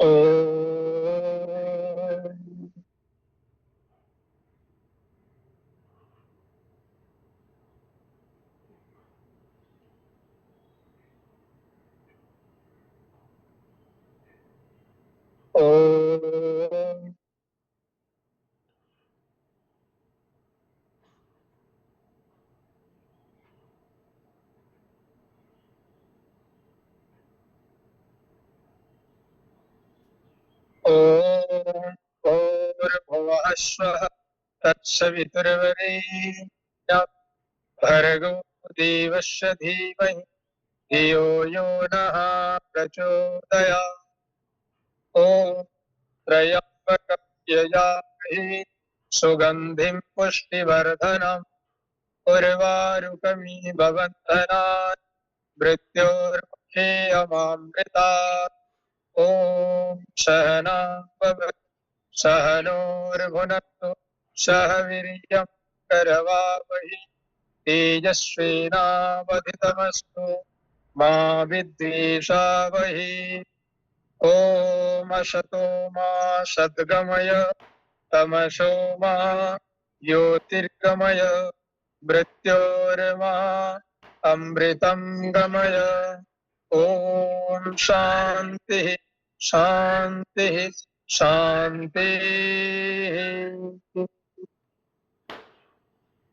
ओम। ओम। ओम भूर्भुवः स्वः तत्सवितुर्वरेण्यं भर्गो देवस्य धीमहि धियो यो नः प्रचोदयात्। ओम त्र्यंबकं यजामहे सुगंधिं पुष्टिवर्धनम् उर्वारुकमिव बन्धनात् मृत्योर्मुखे अमामृतात्। ओम सहना भवतु सहनोर्भुनक्तु सह वीर्यं करवावहि तेजस्विनावधितमस्तु मा विद्विषावहि। ओम असतो मा सद्गमय तमसो मा ज्योतिर्गमय मृत्योर्मा अमृतं गमय। ओम शांति शांति शांति।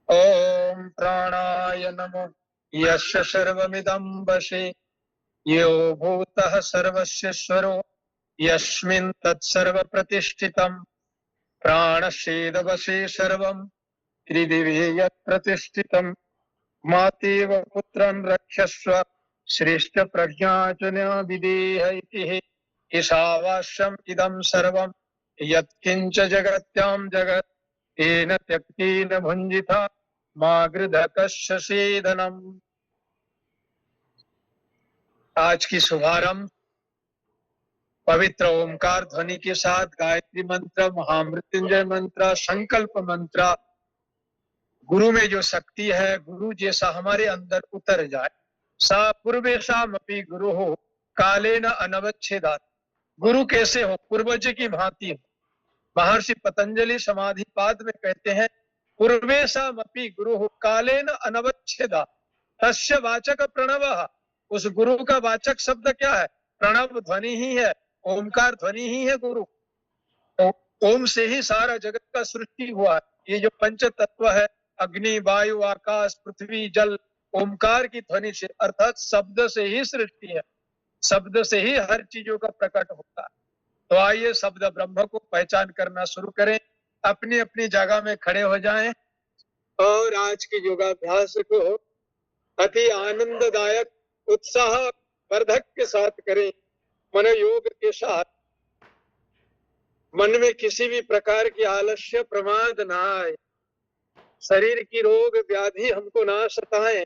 ओम प्राणाय नमः यस्य सर्वमिदं वशे यो भूतः सर्वस्य यस्मिन् तत्सर्व प्रतिष्ठितं प्राणशेदवशे सर्वं त्रिदिवे यत् प्रतिष्ठितं मातेव पुत्रं रक्षस्व श्रेष्ठ प्रज्ञाचन विदेह इति ईशावास्यम् इदं सर्वं यत्किञ्च जगत्यां जगत् तेन त्यक्तेन भुञ्जिता मा गृधकस्य सेदनम्। आज की शुभारंभ पवित्र ओमकार ध्वनि के साथ गायत्री मंत्र, महामृत्युंजय मंत्र, संकल्प मंत्र, गुरु में जो शक्ति है, गुरु जैसा हमारे अंदर उतर जाए। सा पूर्वेशामपि गुरु हो कालेन अनवच्छेदात्। गुरु कैसे हो? पूर्वज की भांति हो। महर्षि पतंजलि समाधि पाद में कहते हैं पूर्वेशामपि गुरु हो कालेन अनवच्छेदात् तस्य वाचक प्रणवः। उस गुरु का वाचक शब्द क्या है? प्रणव ध्वनि ही है, ओमकार ध्वनि ही है गुरु। तो ओम से ही सारा जगत का सृष्टि हुआ है। ये जो पंच तत्व है, अग्नि, वायु, आकाश, पृथ्वी, जल, ओमकार की ध्वनि से अर्थात शब्द से ही सृष्टि है, शब्द से ही हर चीजों का प्रकट होता है। तो आइए शब्द ब्रह्म को पहचान करना शुरू करें। अपनी अपनी जगह में खड़े हो जाएं और आज के योगाभ्यास को अति आनंददायक, उत्साह वर्धक के साथ करें। मन योग के साथ मन में किसी भी प्रकार की आलस्य प्रमाद ना आए, शरीर की रोग व्याधि हमको ना सताए,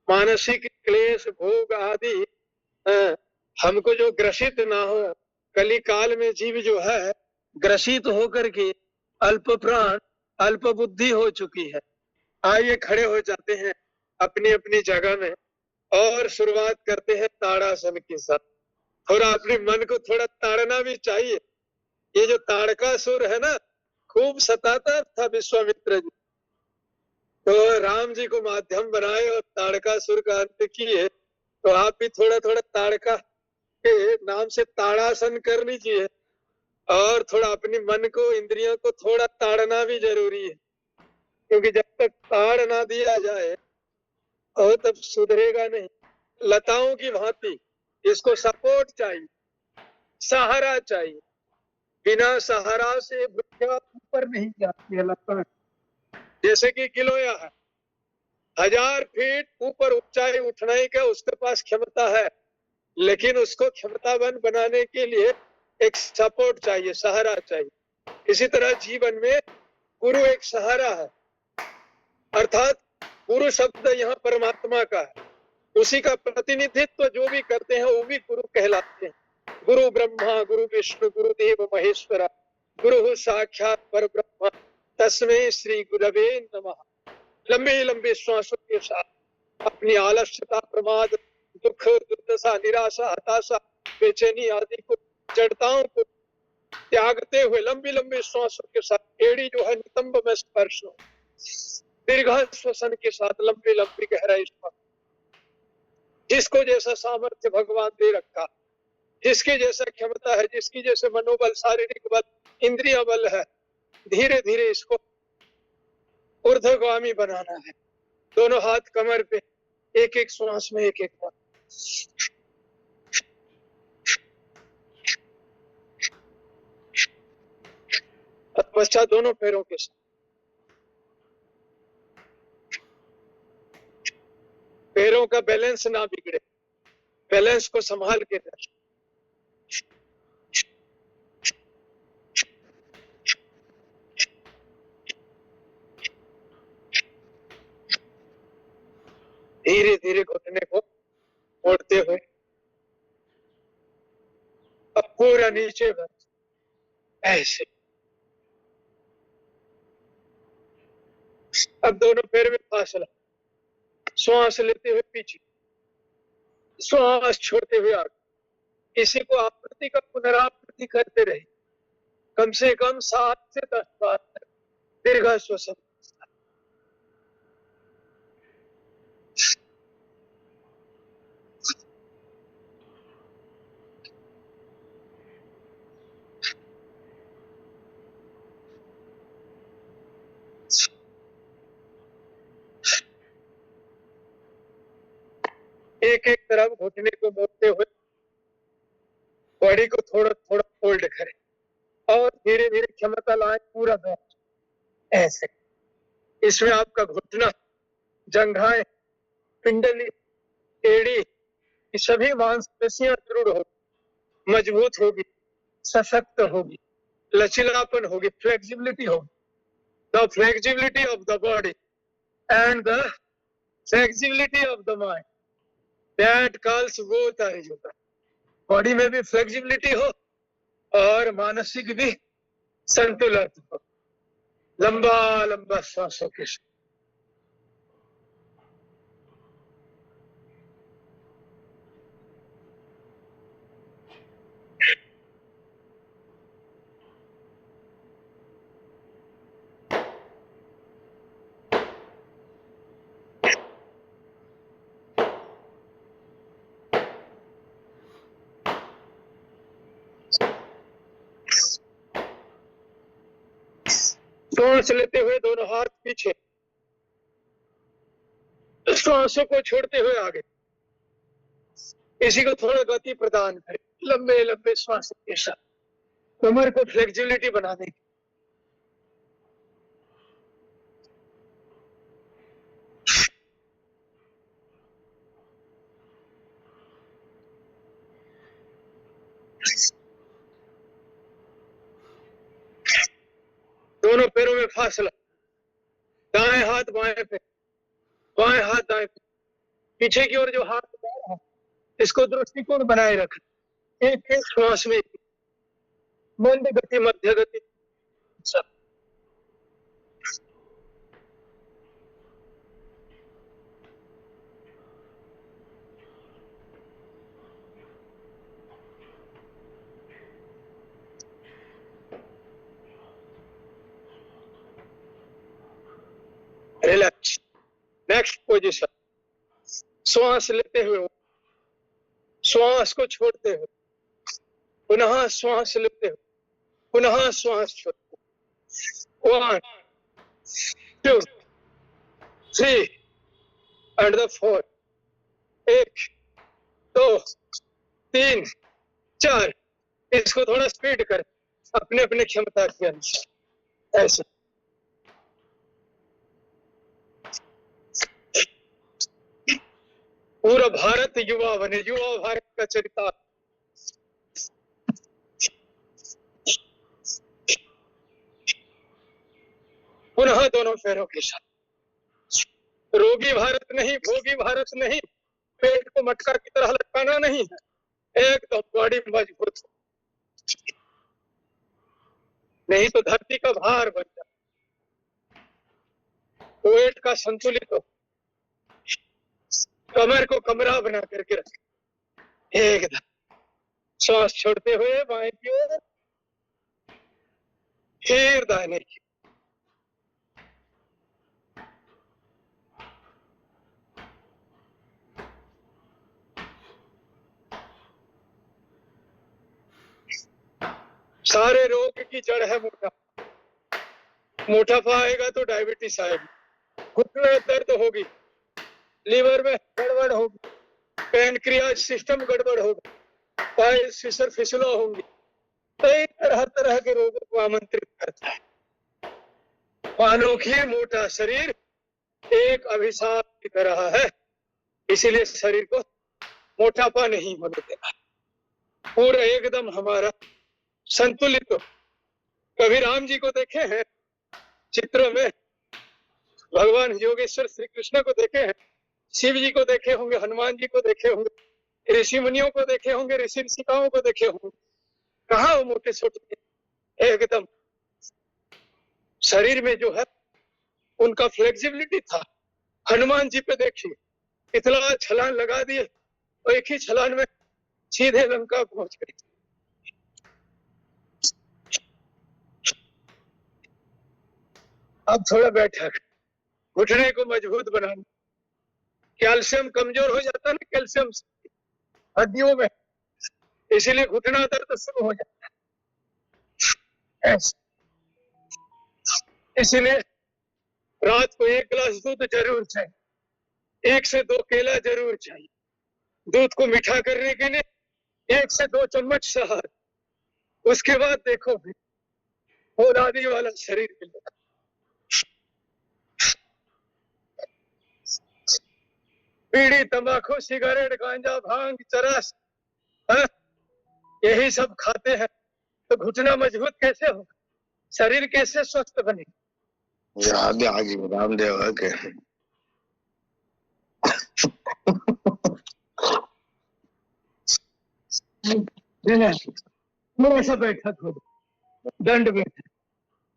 मानसिक क्लेश भोग आदि हमको जो ग्रसित ना हो। कली काल में जीव जो है ग्रसित होकर के अल्प प्राण अल्प बुद्धि हो चुकी है। आइए खड़े हो जाते हैं अपनी अपनी जगह में और शुरुआत करते हैं ताड़ासन के साथ। थोड़ा अपने मन को थोड़ा ताड़ना भी चाहिए। ये जो ताड़कासुर है ना, खूब सताता था विश्वामित्र जी, तो राम जी को माध्यम बनाए और ताड़कासुर का अंत किए। तो आप भी थोड़ा थोड़ा ताड़का के नाम से ताड़ासन कर लीजिए और थोड़ा अपने मन को, इंद्रियों को थोड़ा ताड़ना भी जरूरी है, क्योंकि जब तक ताड़ ना दिया जाए और तब सुधरेगा नहीं। लताओं की भांति इसको सपोर्ट चाहिए, सहारा चाहिए। बिना सहारा से वृक्ष ऊपर नहीं जाती है लता। जैसे कि गिलोय है, 1000 फीट ऊपर ऊंचाई उठने का उसके पास क्षमता है, लेकिन उसको क्षमतावान बनाने के लिए एक सपोर्ट चाहिए, सहारा चाहिए। इसी तरह जीवन में गुरु एक सहारा है, अर्थात गुरु शब्द यहाँ परमात्मा का है। उसी का प्रतिनिधित्व जो भी करते हैं वो भी गुरु कहलाते हैं। गुरु ब्रह्मा गुरु विष्णु गुरुदेव महेश्वरा गुरु साक्षात परब्रह्म तस्मै श्री गुरवे नमः। लंबे लंबे श्वासों के साथ अपनी आलस्यता, प्रमाद, दुख, दुर्दशा, निराशा, हताशा, बेचैनी आदि को जड़ताओं को त्यागते हुए लंबी लंबी श्वासों के साथ एड़ी जो है नितंब में स्पर्श हो, दीर्घ श्वसन के साथ लंबी लंबी गहराई श्वास। जिसको जैसा सामर्थ्य भगवान दे रखा, जिसकी जैसा क्षमता है, जिसकी जैसे मनोबल, शारीरिक बल, इंद्रिय बल है, धीरे धीरे इसको ऊर्ध्वगामी बनाना है। दोनों हाथ कमर पे, एक एक श्वास में एक एक बार। पश्चात दोनों पैरों के साथ पैरों का बैलेंस ना बिगड़े, बैलेंस को संभाल के रखें। धीरे धीरे घुटने को मोड़ते हुए अब पूरा नीचे बढ़, ऐसे। अब दोनों पैर में फासला, श्वास लेते हुए पीछे, श्वास छोड़ते हुए आगे। इसी को आवृत्ति का पुनरावृत्ति करते रहे, कम से कम 7 से 10 बार तक दीर्घ श्वसन। एक एक तरफ घुटने को मोड़ते हुए बॉडी को थोड़ा थोड़ा फोल्ड करें और धीरे धीरे क्षमता लाएं, पूरा बैठ, ऐसे। इसमें आपका घुटना, जंघाएं, पिंडली, एड़ी, ये सभी मांसपेशियां दृढ़ होगी, मजबूत होगी, सशक्त होगी, लचीलापन होगी, फ्लेक्सिबिलिटी होगी। The flexibility of the body and the flexibility of the mind, that calls both are yoga. Body में भी फ्लेक्सिबिलिटी हो और मानसिक भी संतुलन हो। लंबा लंबा श्वासों के साथ सांस लेते हुए दोनों हाथ पीछे, श्वासों को छोड़ते हुए आगे। इसी को थोड़ा गति प्रदान करें, लंबे लंबे श्वास के साथ, कमर को फ्लेक्सिबिलिटी बनाने की। दोनों पैरों में फासला, दाएं हाथ बाएं पे, बाएं हाथ दाएं पे, पीछे की ओर जो हाथ जा रहा है इसको दृष्टिकोण बनाए रखें। एक एक श्वास में मंद गति, मध्य गति, सब। रिलैक्स। नेक्स्ट पोजीशन, श्वास लेते हुए श्वास को छोड़ते हुए, पुनः श्वास लेते हुए, पुनः श्वास छोड़ते हुए। 1 2 3 एंड द 4। 1 2 3 4। इसको थोड़ा स्पीड करें अपने अपने क्षमता के अनुसार, ऐसे। पूरा भारत युवा बने, युवा भारत का चरितार्थ। पुनः दोनों पैरों के साथ, रोगी भारत नहीं, भोगी भारत नहीं, पेट को मटका की तरह लटकाना नहीं है, एकदम बॉडी मजबूत, नहीं तो धरती का भार बन जाए। वेट का संतुलित हो, कमर को कमरा बना करके रखें, एकदम श्वास छोड़ते हुए बाएं की ओर, फिर दाहिने की। सारे रोग की जड़ है मोटापा। मोटापा आएगा तो डायबिटीज आएगी, घुटने में दर्द होगी, लीवर में गड़बड़ होगी, पैनक्रियाज सिस्टम गड़बड़ होगा, पाइल्स फिसर फिसला होंगी, कई तरह तरह के रोगों को आमंत्रित करता है। मानो कि मोटा शरीर एक अभिशाप की तरह है, इसीलिए शरीर को मोटापा नहीं होने देना, पूरा एकदम हमारा संतुलित हो। कभी राम जी को देखे हैं चित्र में, भगवान योगेश्वर श्री कृष्ण को देखे हैं, शिव जी को देखे होंगे, हनुमान जी को देखे होंगे, ऋषि मुनियों को देखे होंगे, ऋषि ऋषिकाओं को देखे होंगे। कहाँ वो मोटे छोटे, एकदम शरीर में जो है उनका फ्लेक्सिबिलिटी था। हनुमान जी पे देखिए, इतना छलांग लगा दिए और एक ही छलांग में सीधे लंका पहुंच गए। अब थोड़ा बैठक, घुटने को मजबूत बनाना। कैल्शियम कमजोर हो जाता है ना, कैल्शियम हड्डियों में, इसीलिए घुटना दर्द शुरू हो जाता है। इसीलिए रात को 1 गिलास दूध जरूर चाहिए, 1 से 2 केला जरूर चाहिए, दूध को मीठा करने के लिए 1 से 2 चम्मच शहद। उसके बाद देखो फिर औलादी वाला शरीर मिलेगा। बीड़ी, तंबाकू, सिगरेट, गांजा, भांग, चरस, यही सब खाते हैं तो घुटना मजबूत कैसे होगा, शरीर कैसे स्वस्थ बनेगा। आगे रामदेव के थोड़ा सा बैठक हो, दंड बैठक,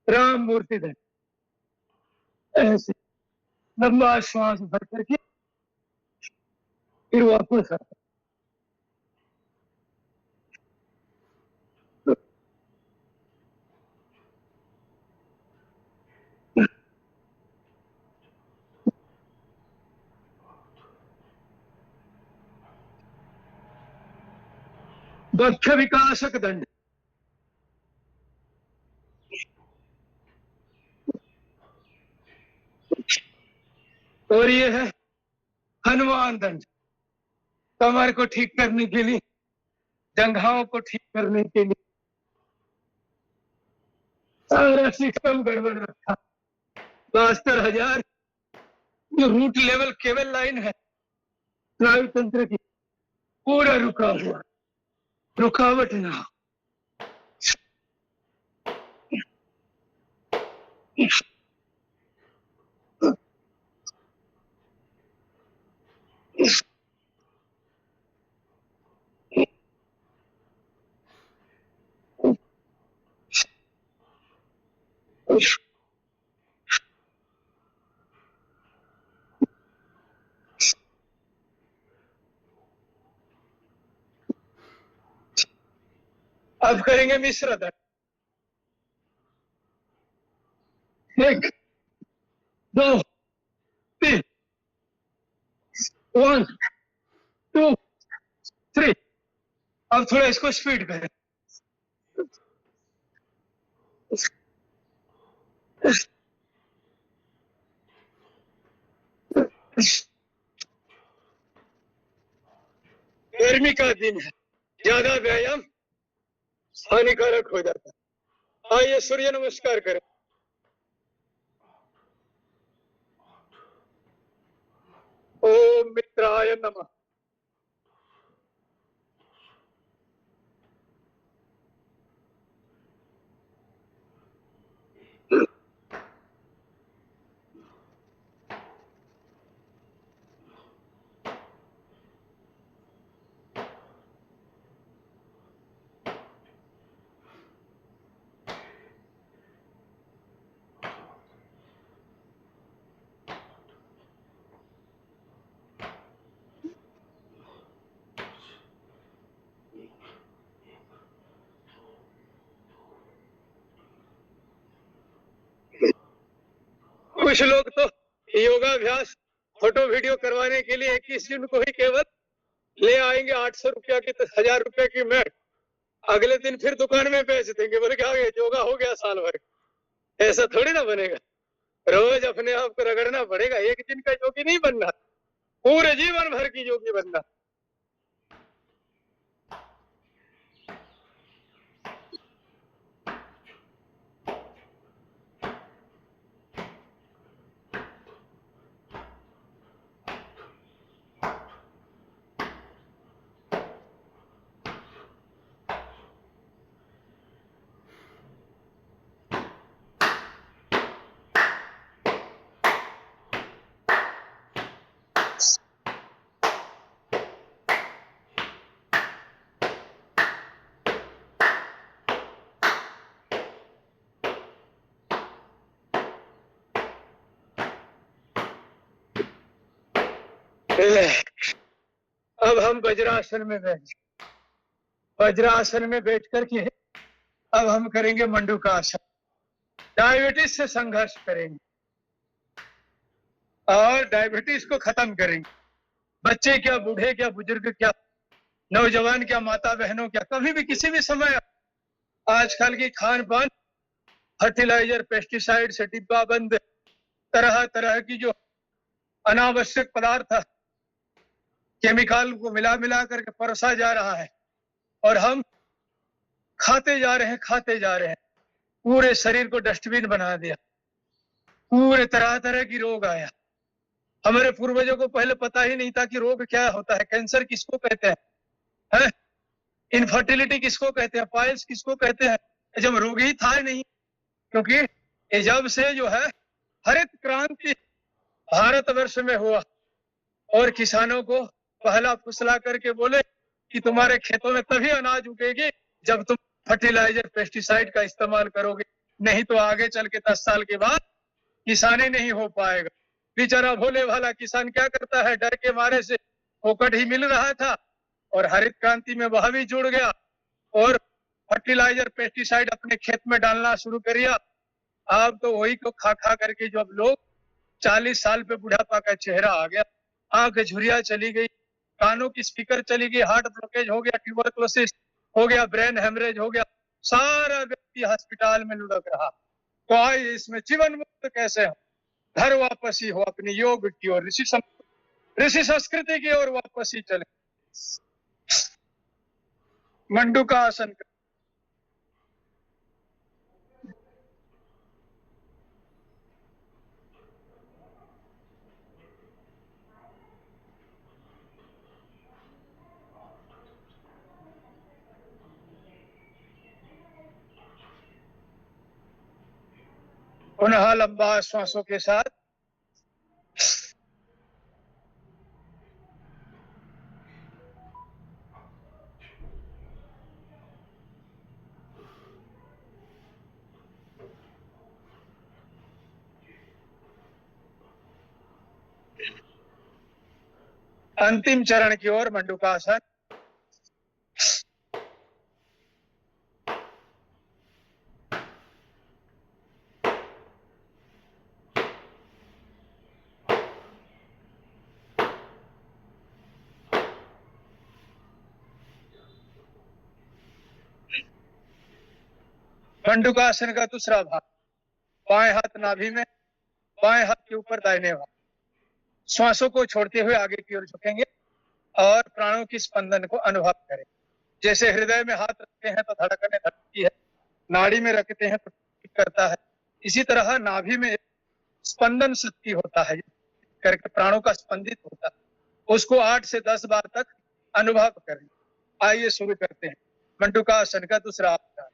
राम मूर्ति दंड, ऐसे लंबा श्वास भर करके फिर वापस आता। दक्ष विकासक दंड, और ये है हनुमान दंड, कमर को ठीक करने के लिए, जंघाओं को ठीक करने के लिए। सारा सिस्टम गड़बड़ रखा। 72,000 जो रूट लेवल केबल लाइन है स्नायु तंत्र की, पूरा रुका हुआ, रुकावट ना हो। अब करेंगे मिश्र दंड। 1 2 3, 1 2 3। अब थोड़ा इसको स्पीड करें। गर्मी का दिन है, ज्यादा व्यायाम हानिकारक हो जाता है। आइए सूर्य नमस्कार करें। ओम मित्राय नमः। कुछ लोग तो योगाभ्यास फोटो वीडियो करवाने के लिए 21 जून को ही केवल ले आएंगे 800 रुपया की 1000 रुपए की मैट, अगले दिन फिर दुकान में बेच देंगे, बोले क्या योगा हो गया साल भर। ऐसा थोड़ी ना बनेगा, रोज अपने आप को रगड़ना पड़ेगा। एक दिन का योगी नहीं बनना, पूरे जीवन भर की योगी बनना। अब हम वज्रासन में बैठ, वज्रासन में बैठ करके अब हम करेंगे मंडूकासन। डायबिटीज से संघर्ष करेंगे और डायबिटीज को खत्म करेंगे। बच्चे क्या, बूढ़े क्या, बुजुर्ग क्या, नौजवान क्या, माता बहनों क्या, कभी भी किसी भी समय आजकल की खान पान फर्टिलाइजर पेस्टिसाइड से डिब्बा बंद तरह तरह की जो अनावश्यक पदार्थ केमिकल को मिला मिला करके परोसा जा रहा है और हम खाते जा रहे हैं, खाते जा रहे हैं। पूरे शरीर को डस्टबिन बना दिया, पूरे तरह तरह की रोग आया। हमारे पूर्वजों को पहले पता ही नहीं था कि रोग क्या होता है, कैंसर किसको कहते हैं, इनफर्टिलिटी किसको कहते हैं, पाइल्स किसको कहते हैं, जब रोग ही था ही नहीं। क्योंकि ये जब से जो है हरित क्रांति भारतवर्ष में हुआ और किसानों को पहला फुसला करके बोले कि तुम्हारे खेतों में तभी अनाज उगेगी जब तुम फर्टिलाइजर पेस्टिसाइड का इस्तेमाल करोगे, नहीं तो आगे चल के 10 साल के बाद किसानी नहीं हो पाएगा। बेचारा भोले वाला किसान क्या करता है, डर के मारे से फोकट ही मिल रहा था और हरित क्रांति में वह भी जुड़ गया और फर्टिलाइजर पेस्टिसाइड अपने खेत में डालना शुरू कर दिया। अब तो वही को खा खा करके जो अब लोग 40 साल पे बुढ़ापा का चेहरा आ गया, आंख झुर्रियां चली गई, कानों की स्पीकर चली गई, हार्ट ब्लॉकेज हो गया, ट्यूबरकुलोसिस हो गया, ब्रेन हेमरेज हो गया, सारा व्यक्ति अस्पताल में लुढ़क रहा। तो आइए इसमें जीवन मुक्त कैसे हो, घर वापसी हो अपनी योग की ओर, ऋषि संस्कृति की ओर वापसी चले। मंडूका आसन पुनः लंबा श्वासों के साथ अंतिम चरण की ओर मंडूकासन। मंडूकासन का दूसरा भाग, बाएं हाथ नाभि में, बाएं हाथ के ऊपर दाहिने भाग। श्वासों को छोड़ते हुए आगे की ओर झुकेंगे और प्राणों की स्पंदन को अनुभव करें। जैसे हृदय में हाथ रखते हैं तो धड़कने धड़कती है, नाड़ी में रखते हैं तो करता है, इसी तरह नाभि में स्पंदन शक्ति होता है करके प्राणों का स्पंदित होता है। उसको 8 से 10 बार तक अनुभव करें। आइए शुरू करते हैं मंडूकासन का दूसरा आसन।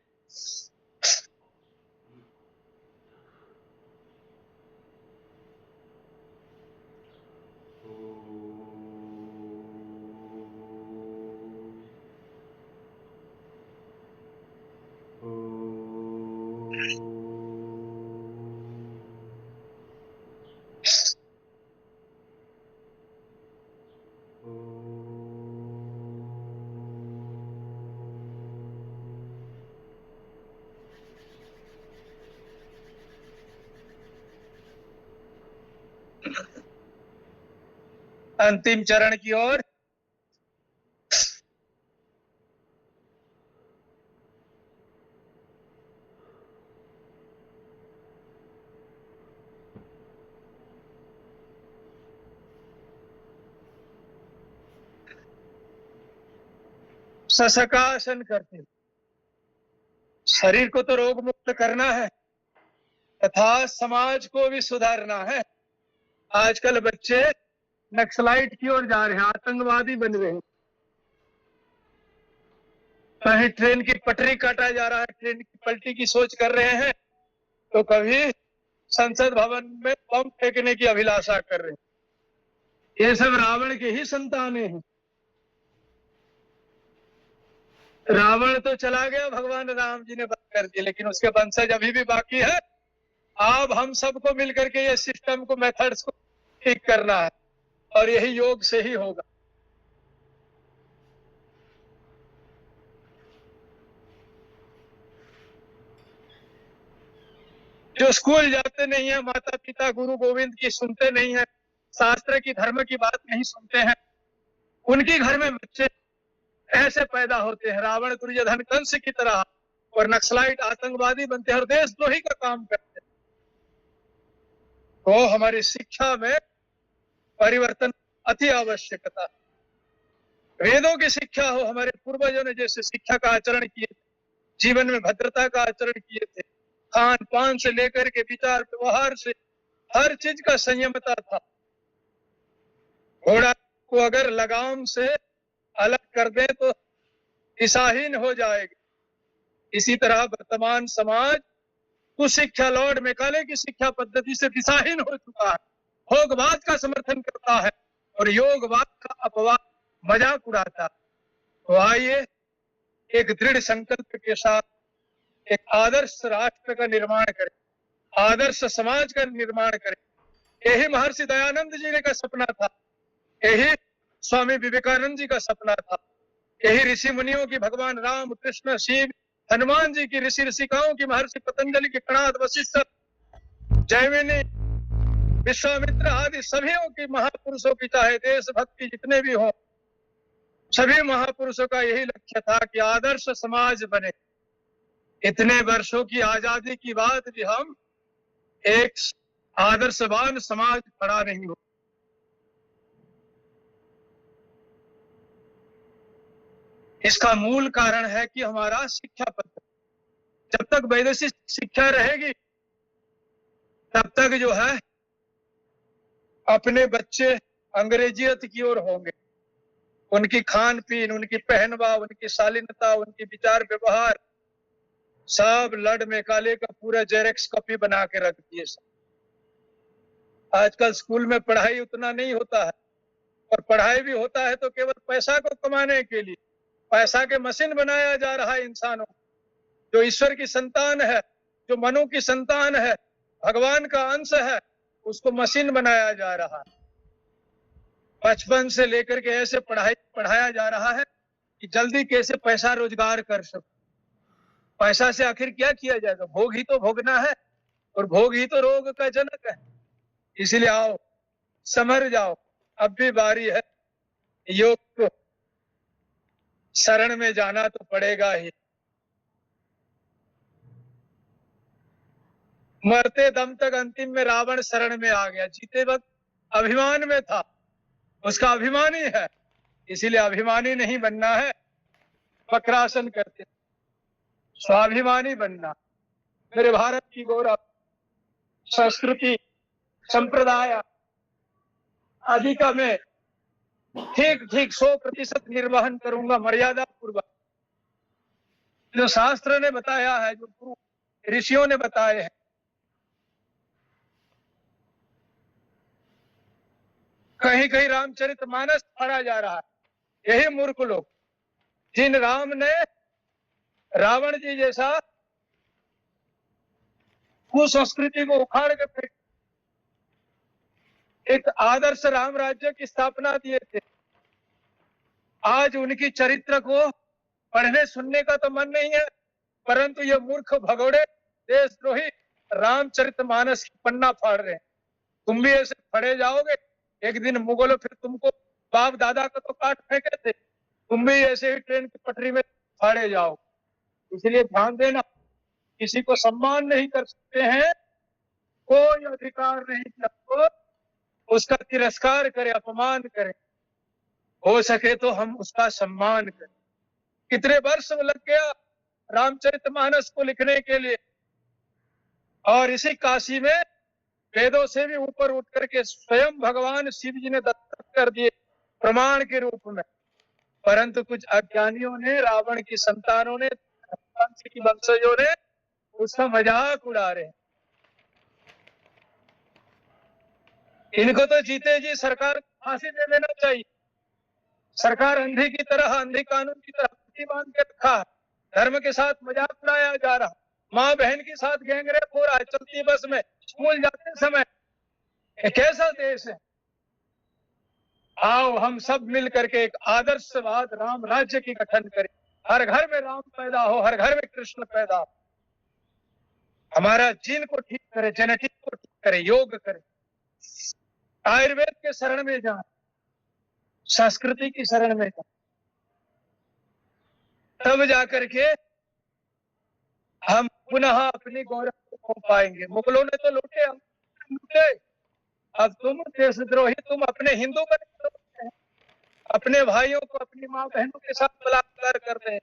अंतिम चरण की ओर। सशकासन करते, शरीर को तो रोग मुक्त करना है तथा समाज को भी सुधारना है। आजकल बच्चे नक्सलाइट की ओर जा रहे हैं, आतंकवादी बन रहे हैं। कहीं ट्रेन की पटरी काटा जा रहा है, ट्रेन की पलटी की सोच कर रहे हैं, तो कभी संसद भवन में बम फेंकने की अभिलाषा कर रहे हैं। ये सब रावण के ही संतानें हैं। रावण तो चला गया, भगवान राम जी ने बंद कर दिया, लेकिन उसके वंशज अभी भी बाकी है। अब हम सबको मिलकर के ये सिस्टम को, मेथड्स को ठीक करना है, और यही योग से ही होगा। जो स्कूल जाते नहीं है, माता पिता गुरु गोविंद की सुनते नहीं है, शास्त्र की धर्म की बात नहीं सुनते हैं, उनके घर में बच्चे ऐसे पैदा होते हैं, रावण दुर्योधन कंस की तरह, और नक्सलाइट आतंकवादी बनते हैं और देशद्रोही का काम करते हैं। तो हमारी शिक्षा में परिवर्तन अति आवश्यकता। वेदों की शिक्षा हो, हमारे पूर्वजों ने जैसे शिक्षा का आचरण किए, जीवन में भद्रता का आचरण किए थे, खान पान से लेकर के विचार व्यवहार से हर चीज का संयमता था। घोड़ा को अगर लगाम से अलग कर दे तो दिशाहीन हो जाएगी। इसी तरह वर्तमान समाज कुशिक्षा, लॉर्ड मैकाले की शिक्षा पद्धति से दिशाहीन हो चुका है, भोगवाद का समर्थन करता है और योगवाद का अपवाद मजाक उड़ाता है। तो आइए एक दृढ़ संकल्प के साथ एक आदर्श राष्ट्र का निर्माण करें, आदर्श समाज का निर्माण करें। यही महर्षि दयानंद जी का सपना था, यही स्वामी विवेकानंद जी का सपना था, यही ऋषि मुनियों की, भगवान राम कृष्ण शिव हनुमान जी की, ऋषि ऋषिकाओं की, महर्षि पतंजलि के, कणाद वशिष्ठ जैमिनी विश्वामित्र आदि सभी की, महापुरुषों की, चाहे देशभक्ति जितने भी हों, सभी महापुरुषों का यही लक्ष्य था कि आदर्श समाज बने। इतने वर्षों की आजादी की बात भी हम एक आदर्शवान समाज खड़ा नहीं हो। इसका मूल कारण है कि हमारा शिक्षा पद्धति, जब तक वैदेशिक शिक्षा रहेगी तब तक जो है अपने बच्चे अंग्रेजियत की ओर होंगे। उनकी खान पीन, उनकी पहनवा, उनकी शालीनता, उनकी विचार व्यवहार सब लॉर्ड मैकाले का पूरा जेरेक्स कॉपी बना के रख दिए। आजकल स्कूल में पढ़ाई उतना नहीं होता है, और पढ़ाई भी होता है तो केवल पैसा को कमाने के लिए। पैसा के मशीन बनाया जा रहा है इंसानों। जो ईश्वर की संतान है, जो मनु की संतान है, भगवान का अंश है, उसको मशीन बनाया जा रहा है। बचपन से लेकर के ऐसे पढ़ाया जा रहा है कि जल्दी कैसे पैसा रोजगार कर सको। पैसा से आखिर क्या किया जाएगा? भोग ही तो भोगना है, और भोग ही तो रोग का जनक है। इसलिए आओ, समर जाओ, अब भी बारी है। योग को शरण में जाना तो पड़ेगा ही। मरते दम तक अंतिम में रावण शरण में आ गया, जीते वक्त अभिमान में था, उसका अभिमानी है, इसीलिए अभिमानी नहीं बनना है। वक्रासन करते, स्वाभिमानी बनना। मेरे भारत की गौरव, संस्कृति, संप्रदाय आदि का मैं ठीक 100% निर्वहन करूंगा, मर्यादा पूर्वक। जो शास्त्र ने बताया है, जो गुरु ऋषियों ने बताए हैं। कहीं कहीं रामचरितमानस पढ़ा जा रहा है। यही मूर्ख लोग, जिन राम ने रावण जी जैसा कुसंस्कृति को उखाड़ के फेंक एक आदर्श राम राज्य की स्थापना दिए थे, आज उनकी चरित्र को पढ़ने सुनने का तो मन नहीं है, परंतु ये मूर्ख भगोड़े देशद्रोही रामचरितमानस की पन्ना फाड़ रहे हैं। तुम भी ऐसे पढ़े जाओगे एक दिन मुगलों फिर तुमको बाप दादा को तो काट फेंके थे, तुम भी ऐसे ही ट्रेन की पटरी में फाड़े जाओ। इसलिए ध्यान देना, किसी को सम्मान नहीं कर सकते हैं, कोई अधिकार नहीं कि आपको उसका तिरस्कार करे, अपमान करे। हो सके तो हम उसका सम्मान करें। कितने वर्ष लग गया रामचरितमानस को लिखने के लिए, और इसी काशी में वेदों से भी ऊपर उठ करके स्वयं भगवान शिव जी ने दत्तक कर दिए प्रमाण के रूप में। परंतु कुछ अज्ञानियों ने, रावण की संतानों ने, की वंशजों ने उसका मजाक उड़ा रहे हैं। इनको तो जीते जी सरकार फांसी दे देना चाहिए। सरकार अंधी की तरह, अंधी कानून की तरह पट्टी बांध के रखा है, धर्म के साथ मजाक उड़ाया जा रहा, माँ बहन के साथ गैंगरेप हो रहा है चलती बस में, स्कूल जाते समय। ये कैसा देश है? आओ हम सब मिल करके एक आदर्शवाद राम राज्य की गठन करें, हर घर में राम पैदा हो, हर घर में कृष्ण पैदा हो, हमारा जीन को ठीक करे, जेनेटिक को ठीक करे, योग करे, आयुर्वेद के शरण में जाए, संस्कृति की शरण में जाए, तब जाकर के हम पुनः अपनी गौरव को खो पाएंगे। मुगलों ने तो लूटे, हम लूटे, अब तुम देशद्रोही, तुम अपने हिंदू बने हैं, अपने भाइयों को, अपनी माँ बहनों के साथ बलात्कार कर रहे हैं।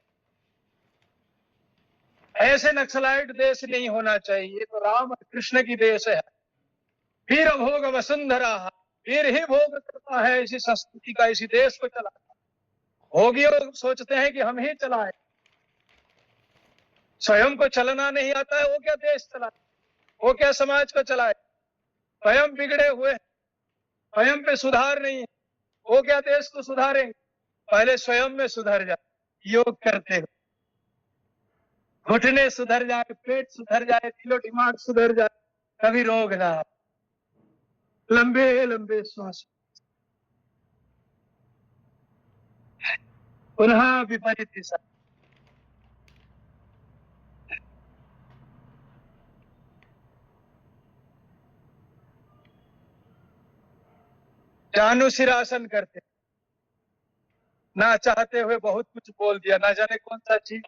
ऐसे नक्सलाइट देश नहीं होना चाहिए। तो राम और कृष्ण की देश है। वीर भोग वसुंधरा, वीर ही भोग करता है इसी संस्कृति का, इसी देश को चलाता है। भोगी सोचते हैं कि हम ही चलाए, स्वयं को चलना नहीं आता है, वो क्या देश चलाए, वो क्या समाज को चलाए। स्वयं बिगड़े हुए, स्वयं पे सुधार नहीं है, वो क्या देश को सुधारेंगे। पहले स्वयं में सुधर जाए, योग करते हो, घुटने सुधर जाए, पेट सुधर जाए, दिलो दिमाग सुधर जाए, कभी रोग ना आए, लंबे लंबे श्वास, पुनः विपरीत दिशा। जानू सिरासन करते, ना चाहते हुए बहुत कुछ बोल दिया, ना जाने कौन सा चीज।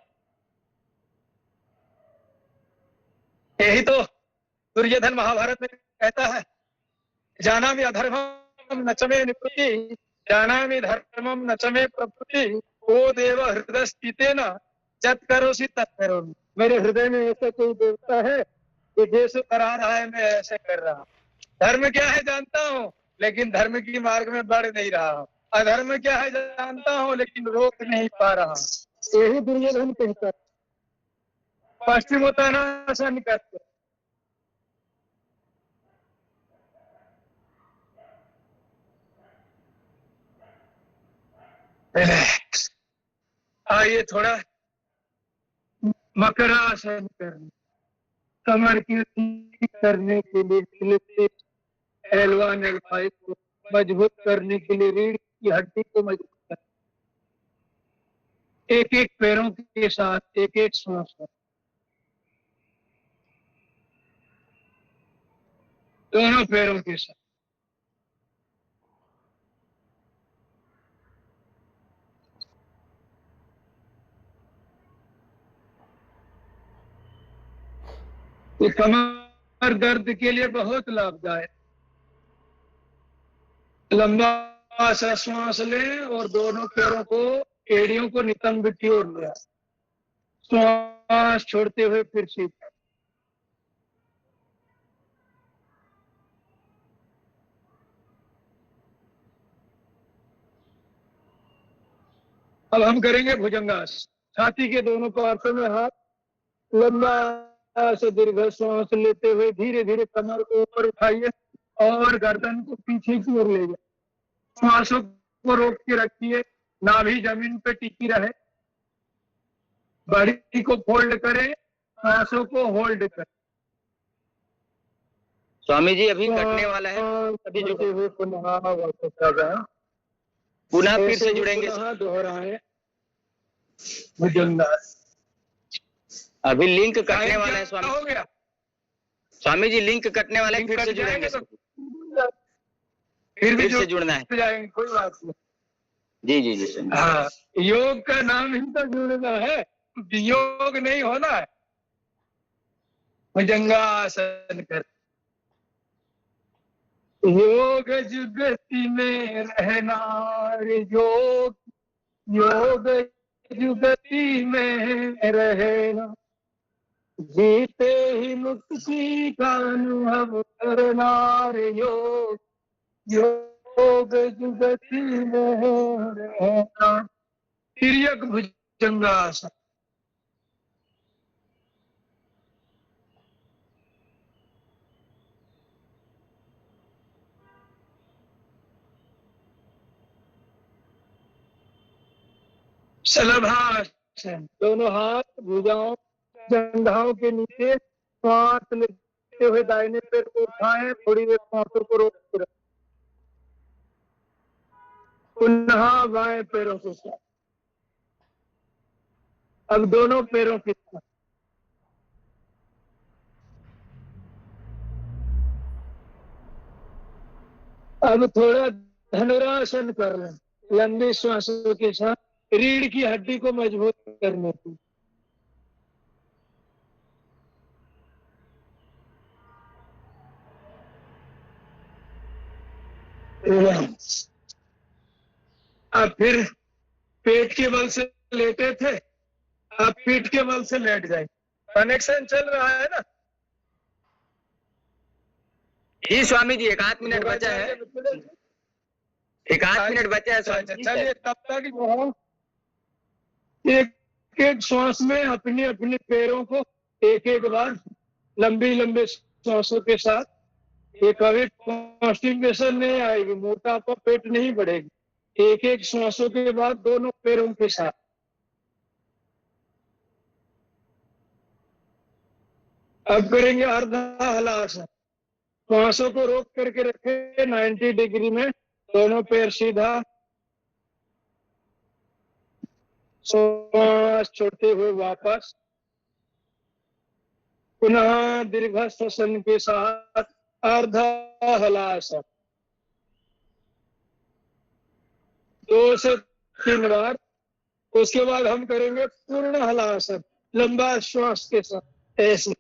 यही तो दुर्योधन महाभारत में कहता है, जानामि अधर्मम न च मे निवृत्ति, जानामि धर्मम न च मे प्रवृत्ति, ओ देव हृदय स्थितेन यत् करोसि तत् करोमि। मेरे हृदय में ऐसा कोई देवता है कि जैसे करा रहा है मैं ऐसे कर रहा हूं। धर्म क्या है जानता हूं, लेकिन धर्म की मार्ग में बढ़ नहीं रहा हूं। अधर्म क्या है जानता हूं, लेकिन रोक नहीं पा रहा हूं। यही दुर्योधन कहता है। पश्चिमोत्तानासन करते, आइए थोड़ा मकरासन करने, कमर की करने के लिए L1 L5 को मजबूत करने के लिए रीढ़ की हड्डी को मजबूत करने, एक एक पैरों के साथ एक एक श्वास, दोनों पैरों के साथ। ये कमर दर्द के लिए बहुत लाभदायक। लंबा सा श्वास लें और दोनों पैरों को, एड़ियों को नितंब की ओर ले, श्वास छोड़ते हुए फिर से। अब हम करेंगे भुजंगासन। छाती के दोनों पार्श्वों में हाथ, लंबा से दीर्घ श्वास लेते हुए धीरे धीरे कमर को ऊपर उठाइए और गर्दन को पीछे की ओर ले जाए। श्वासों को रोक के रखिए, नाभि जमीन पे टिकी रहे, बॉडी को फोल्ड करें, श्वासों को होल्ड करें। स्वामी जी अभी कटने वाला है, अभी जुड़े हुए पुनः वापस आ जाए, पुनः फिर से जुड़ेंगे, दोहराएं भुजंगासन। अभी लिंक कटने वाला है स्वामी। हो गया स्वामी जी लिंक कटने वाला है, फिर से जुड़ेंगे। फिर भी फिर से जुड़ना है। जाएंगे, कोई बात नहीं। जी जी जी स्वामी। हाँ, योग का नाम ही तो जुड़ना है, वियोग नहीं होना है। भुजंगासन कर योग जुगति में रहना रे, योग योग जुगति में रहना, जीते ही मुक्ति का अनुभव करना रे, योग योग जुगति में रहना। तिर्यक भुजंगासन। शलभासन, दोनों हाथ भुजाओं जंघाओं के नीचे, सांस लेते हुए दाहिने पैर को उठाएं, थोड़ी देर सांसों को रोक रखें, पुनः बाएं पैरों के साथ। अब दोनों पैरों के साथ अब थोड़ा धनुरासन कर लें, लंबी श्वासों के साथ, रीढ़ की हड्डी को मजबूत करने की। अब फिर पेट के बल से लेटे थे, अब पीठ के बल से लेट जाए। कनेक्शन चल रहा है ना? जी स्वामी जी, 1 आध मिनट बचा है, 1 आध मिनट बचा है स्वामी जी। चलिए, तब तक एक एक श्वास में अपने अपने पैरों को एक एक बार लंबी लंबे श्वासों के साथ, ये कभी कॉन्स्टिपेशन नहीं आएगी, मोटापा पेट नहीं बढ़ेगी। एक एक श्वासों के बाद दोनों पैरों के साथ अब करेंगे अर्धा हलासन। श्वासों को रोक करके रखे 90 डिग्री में, दोनों पैर सीधा, श्वास छोड़ते हुए वापस, पुनः दीर्घ श्वसन के साथ अर्धा हलासन 2 से 3 बार। उसके बाद हम करेंगे पूर्ण हलासन, लंबा श्वास के साथ, ऐसे